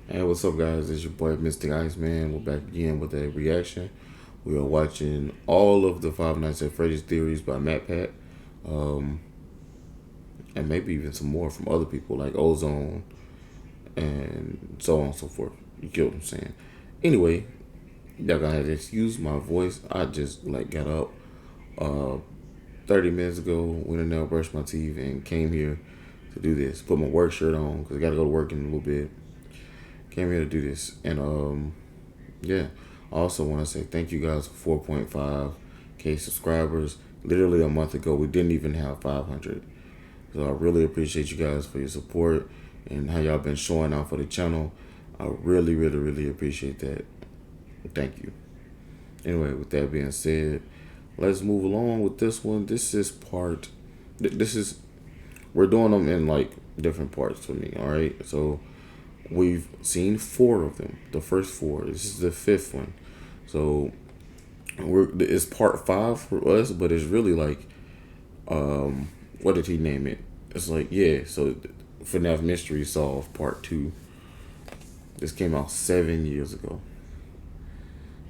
Hey, what's up, guys? It's your boy, Mr. Iceman. We're back again with a reaction. We are watching all of the Five Nights at Freddy's theories by Matpat, um, and maybe even some more from other people like Ozone and so on and so forth. You get what I'm saying? Anyway, y'all gonna have to excuse my voice. I just got up 30 minutes ago, went in there, brushed my teeth, and came here to do this. Put my work shirt on because I gotta go to work in a little bit. Came here to do this, and yeah. I also want to say thank you guys for 4.5K subscribers. Literally a month ago, we didn't even have 500. So I really appreciate you guys for your support and how y'all been showing out for the channel. I really, really, really appreciate that. Thank you. Anyway, with that being said, let's move along with this one. This is we're doing them in different parts for me, all right? So we've seen 4 of them. The first 4. This is the 5th one. So it's part 5 for us, but it's really what did he name it? It's so FNAF Mystery Solved Part 2. This came out 7 years ago.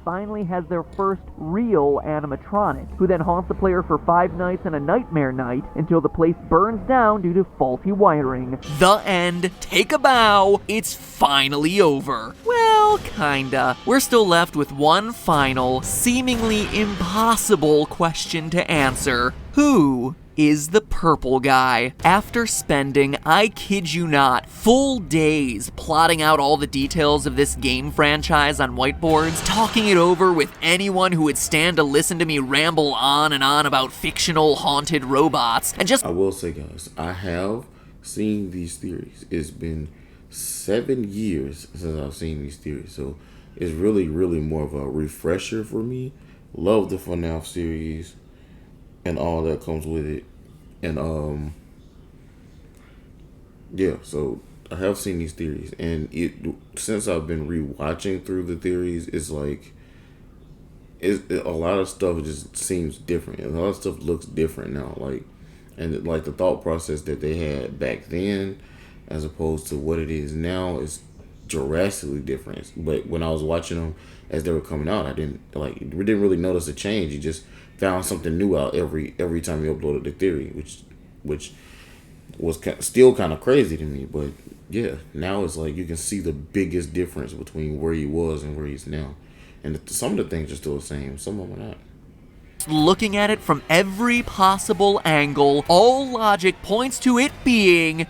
Finally has their first real animatronic, who then haunts the player for 5 nights and a nightmare night until the place burns down due to faulty wiring. The end. Take a bow. It's finally over. Well, kinda. We're still left with one final, seemingly impossible question to answer. Who is the purple guy? After spending, I kid you not, full days plotting out all the details of this game franchise on whiteboards, talking it over with anyone who would stand to listen to me ramble on and on about fictional haunted robots, and just— I will say, guys, I have seen these theories. It's been 7 years since I've seen these theories, so it's really, really more of a refresher for me. Love the FNAF series and all that comes with it. And yeah, so I have seen these theories, and since I've been rewatching through the theories, it's a lot of stuff just seems different, and a lot of stuff looks different now. And the thought process that they had back then, as opposed to what it is now, is drastically different. But when I was watching them as they were coming out, we didn't really notice a change. You just found something new out every time you uploaded the theory, which was still kind of crazy to me. But yeah, now it's you can see the biggest difference between where he was and where he's now, and some of the things are still the same, some of them are not. Looking at it from every possible angle, all logic points to it being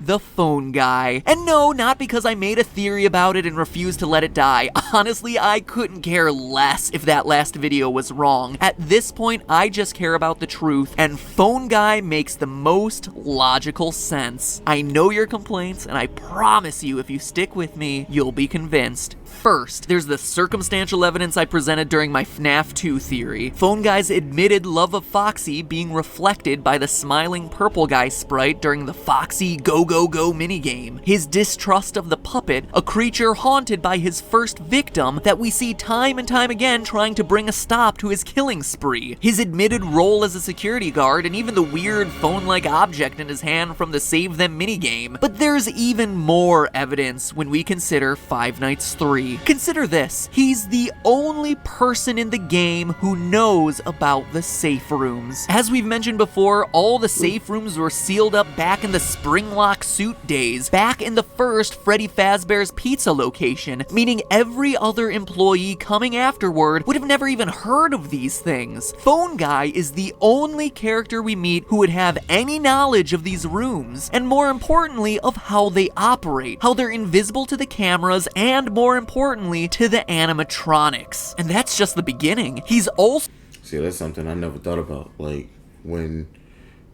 the phone guy. And no, not because I made a theory about it and refused to let it die. Honestly, I couldn't care less if that last video was wrong. At this point, I just care about the truth, and phone guy makes the most logical sense. I know your complaints, and I promise you, if you stick with me, you'll be convinced. First, there's the circumstantial evidence I presented during my FNAF 2 theory. Phone Guy's admitted love of Foxy being reflected by the smiling purple guy sprite during the Foxy Go Go Go minigame. His distrust of the puppet, a creature haunted by his first victim that we see time and time again trying to bring a stop to his killing spree. His admitted role as a security guard, and even the weird phone-like object in his hand from the Save Them minigame. But there's even more evidence when we consider Five Nights 3. Consider this. He's the only person in the game who knows about the safe rooms. As we've mentioned before, all the safe rooms were sealed up back in the Springlock suit days, back in the first Freddy Fazbear's Pizza location, meaning every other employee coming afterward would have never even heard of these things. Phone Guy is the only character we meet who would have any knowledge of these rooms, and more importantly, of how they operate, how they're invisible to the cameras, and more importantly, to the animatronics. And that's just the beginning. He's also— See, that's something I never thought about. When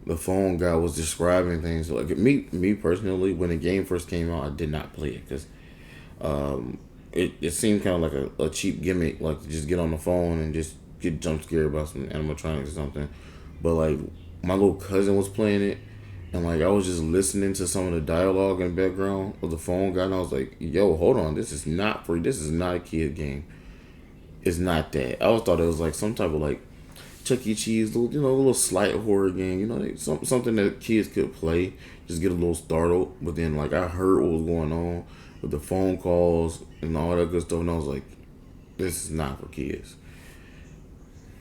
the phone guy was describing things, me personally, when the game first came out, I did not play it because it seemed kind of like a cheap gimmick, to just get on the phone and just get jump scared about some animatronics or something. But my little cousin was playing it, and I was just listening to some of the dialogue in the background of the phone guy, and I was like, yo, hold on, this is not a kid game. It's not that. I always thought it was some type of Chuck E. Cheese, little, a little slight horror game. Something that kids could play, just get a little startled. But then, like, I heard what was going on with the phone calls and all that good stuff, and I was like, this is not for kids.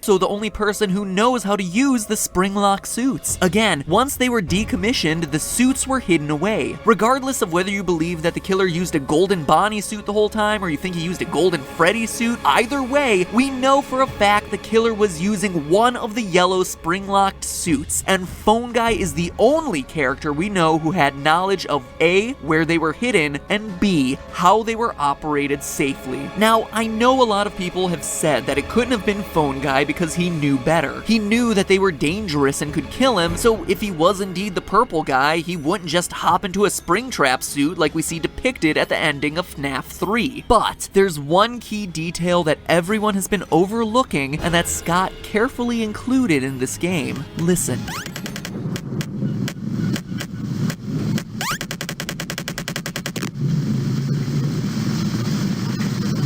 So the only person who knows how to use the springlock suits. Again, once they were decommissioned, the suits were hidden away. Regardless of whether you believe that the killer used a golden Bonnie suit the whole time or you think he used a golden Freddy suit, either way, we know for a fact the killer was using one of the yellow springlocked suits, and Phone Guy is the only character we know who had knowledge of A, where they were hidden, and B, how they were operated safely. Now, I know a lot of people have said that it couldn't have been Phone Guy because he knew better. He knew that they were dangerous and could kill him, so if he was indeed the purple guy, he wouldn't just hop into a Springtrap suit like we see depicted at the ending of FNAF 3. But there's one key detail that everyone has been overlooking and that Scott carefully included in this game. Listen.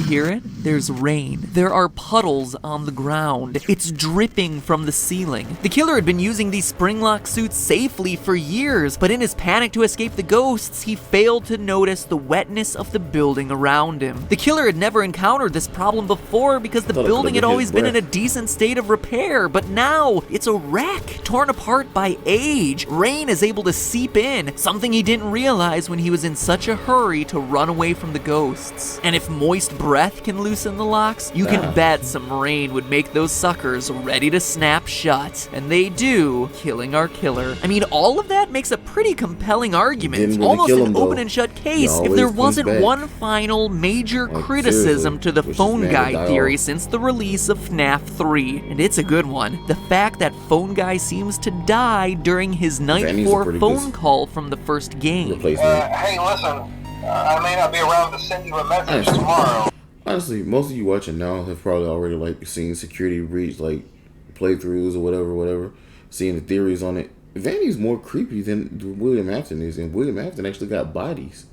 Hear it? There's rain. There are puddles on the ground. It's dripping from the ceiling. The killer had been using these springlock suits safely for years, but in his panic to escape the ghosts, he failed to notice the wetness of the building around him. The killer had never encountered this problem before because the building had always been in a decent state of repair, but now it's a wreck, torn apart by age. Rain is able to seep in, something he didn't realize when he was in such a hurry to run away from the ghosts. And if moist breath can loosen the locks, you can bet some rain would make those suckers ready to snap shut. And they do, killing our killer. I mean, all of that makes a pretty compelling argument. Didn't really almost kill an him, open though. and shut case He if there always wasn't comes back. one final major Like, criticism to the seriously, Phone wishes man Guy would die theory off. since the release of FNAF 3. And it's a good one. The fact that Phone Guy seems to die during his night Vanny's a 4 pretty phone good call from the first game. replacement. Hey, listen, I may not be around to send you a message tomorrow. Honestly, most of you watching now have probably already like seen Security Breach, like playthroughs or whatever, seeing the theories on it. Vanny's more creepy than William Afton is, and William Afton actually got bodies.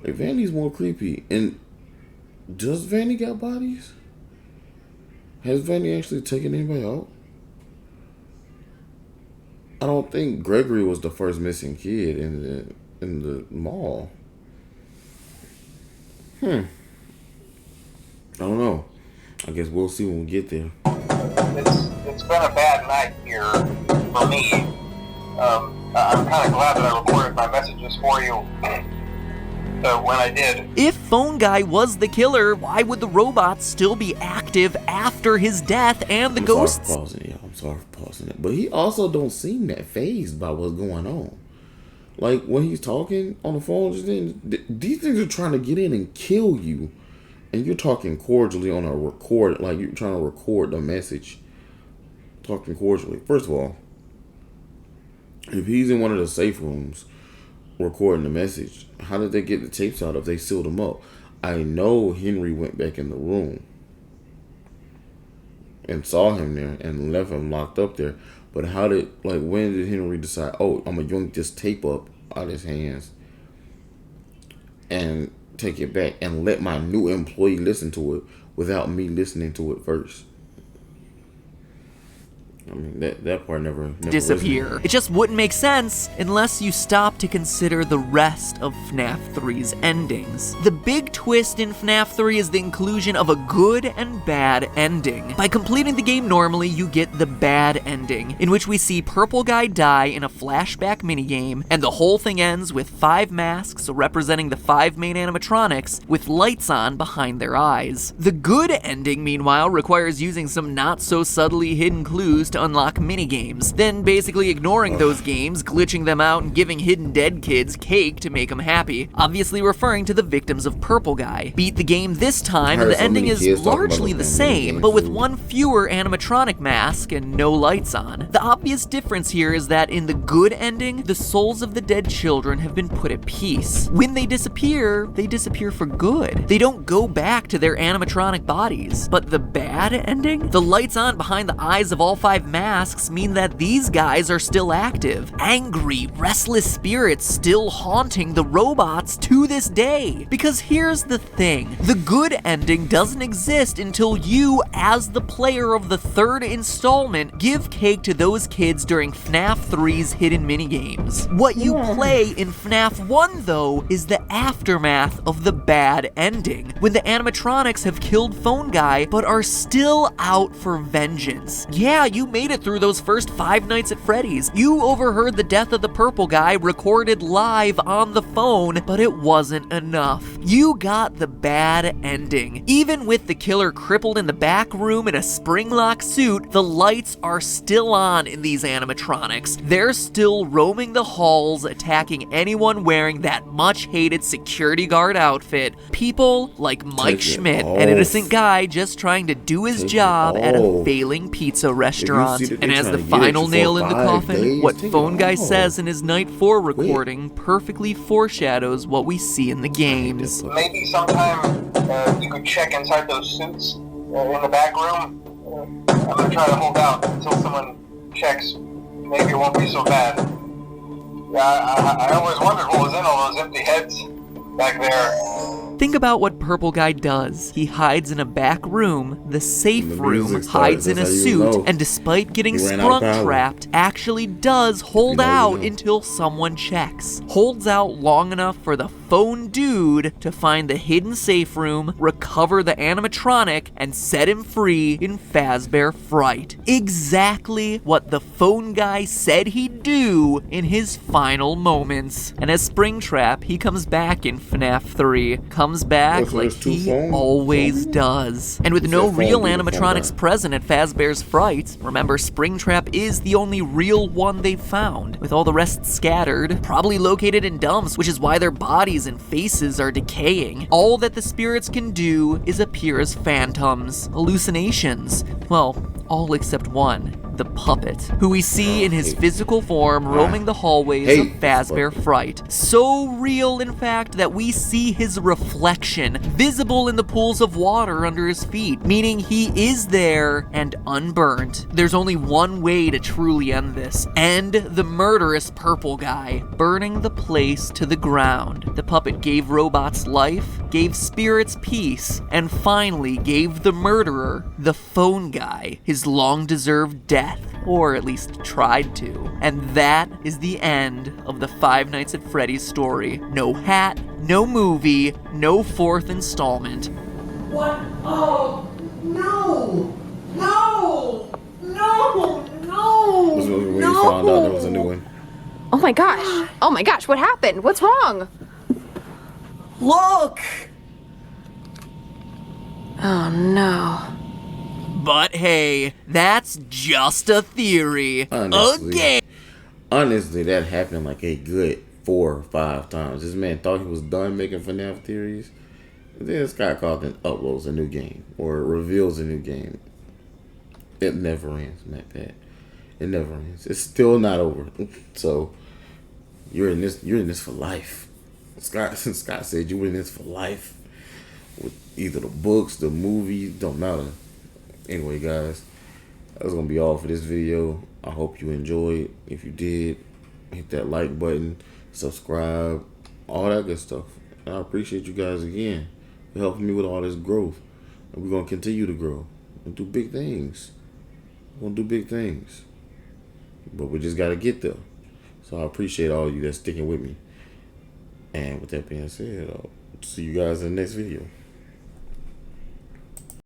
Like, Vanny's more creepy. And does Vanny got bodies? Has Vanny actually taken anybody out? I don't think Gregory was the first missing kid in the mall. I don't know. I guess we'll see when we get there. It's been a bad night here for me. I'm kind of glad that I recorded my messages for you when I did. If Phone Guy was the killer, why would the robots still be active after his death and the ghosts? I'm sorry for pausing it. But he also don't seem that fazed by what's going on. Like, when he's talking on the phone just then, these things are trying to get in and kill you. And you're talking cordially on a record, like you're trying to record the message. Talking cordially. First of all, if he's in one of the safe rooms recording the message, how did they get the tapes out if they sealed them up? I know Henry went back in the room and saw him there and left him locked up there. But when did Henry decide, oh, I'm going to yank this tape up out of his hands and take it back and let my new employee listen to it without me listening to it first? I mean, that part never disappear. listened. It just wouldn't make sense unless you stop to consider the rest of FNAF 3's endings. The big twist in FNAF 3 is the inclusion of a good and bad ending. By completing the game normally, you get the bad ending, in which we see Purple Guy die in a flashback minigame, and the whole thing ends with 5 masks representing the 5 main animatronics with lights on behind their eyes. The good ending, meanwhile, requires using some not so subtly hidden clues to unlock minigames, then basically ignoring those games, glitching them out, and giving hidden dead kids cake to make them happy, obviously referring to the victims of Purple Guy. Beat the game this time, and the ending is largely the same, but with one fewer animatronic mask and no lights on. The obvious difference here is that in the good ending, the souls of the dead children have been put at peace. When they disappear for good. They don't go back to their animatronic bodies. But the bad ending? The lights on behind the eyes of all 5 masks mean that these guys are still active. Angry, restless spirits still haunting the robots to this day. Because here's the thing, the good ending doesn't exist until you, as the player of the third installment, give cake to those kids during FNAF 3's hidden minigames. What you play in FNAF 1, though, is the aftermath of the bad ending, when the animatronics have killed Phone Guy, but are still out for vengeance. Yeah, you made it through those first 5 nights at Freddy's. You overheard the death of the purple guy recorded live on the phone, but it wasn't enough. You got the bad ending. Even with the killer crippled in the back room in a spring-lock suit, the lights are still on in these animatronics. They're still roaming the halls, attacking anyone wearing that much-hated security guard outfit. People like Mike Schmidt, an innocent guy just trying to do his job at a failing pizza restaurant. And as the final nail in the coffin, what Phone Guy says in his Night 4 recording perfectly foreshadows what we see in the games. Maybe sometime you could check inside those suits in the back room. I'm gonna try to hold out until someone checks. Maybe it won't be so bad. Yeah, I always wondered what was in all those empty heads back there. Think about what Purple Guy does. He hides in a back room, the safe room hides in a suit, and despite getting sprung-trapped, actually does hold out until someone checks. Holds out long enough for the phone dude to find the hidden safe room, recover the animatronic, and set him free in Fazbear Fright. Exactly what the Phone Guy said he'd do in his final moments. And as Springtrap, he comes back in FNAF 3. Comes back like he always does. And with no real animatronics present at Fazbear's Fright, remember Springtrap is the only real one they've found, with all the rest scattered, probably located in dumps, which is why their bodies and faces are decaying. All that the spirits can do is appear as phantoms, hallucinations. Well, all except one, the puppet, who we see in his physical form roaming the hallways of Fazbear Fright. So real, in fact, that we see his reflection visible in the pools of water under his feet, meaning he is there and unburnt. There's only one way to truly end this. End the murderous purple guy, burning the place to the ground. The puppet gave robots life, gave spirits peace, and finally gave the murderer, the phone guy, his long-deserved death. Or at least tried to. And that is the end of the Five Nights at Freddy's story. No hat, no movie, no fourth installment. What? Oh, no! No! No! No! This was when you found out there was a new one. Oh my gosh. Oh my gosh, what happened? What's wrong? Look! Oh no. But hey, that's just a theory. Honestly, that happened like a good 4 or 5 times. This man thought he was done making FNAF theories. And then this guy called and uploads a new game or reveals a new game. It never ends, Matpat. It never ends. It's still not over. So you're in this for life. Scott said you were in this for life. With either the books, the movie, don't matter. Anyway, guys, that's gonna be all for this video. I hope you enjoyed. If you did, hit that like button, subscribe, all that good stuff. And I appreciate you guys again for helping me with all this growth. And we're gonna continue to grow and do big things. We're gonna do big things, but we just gotta get there. So I appreciate all of you that's sticking with me. And with that being said, I'll see you guys in the next video.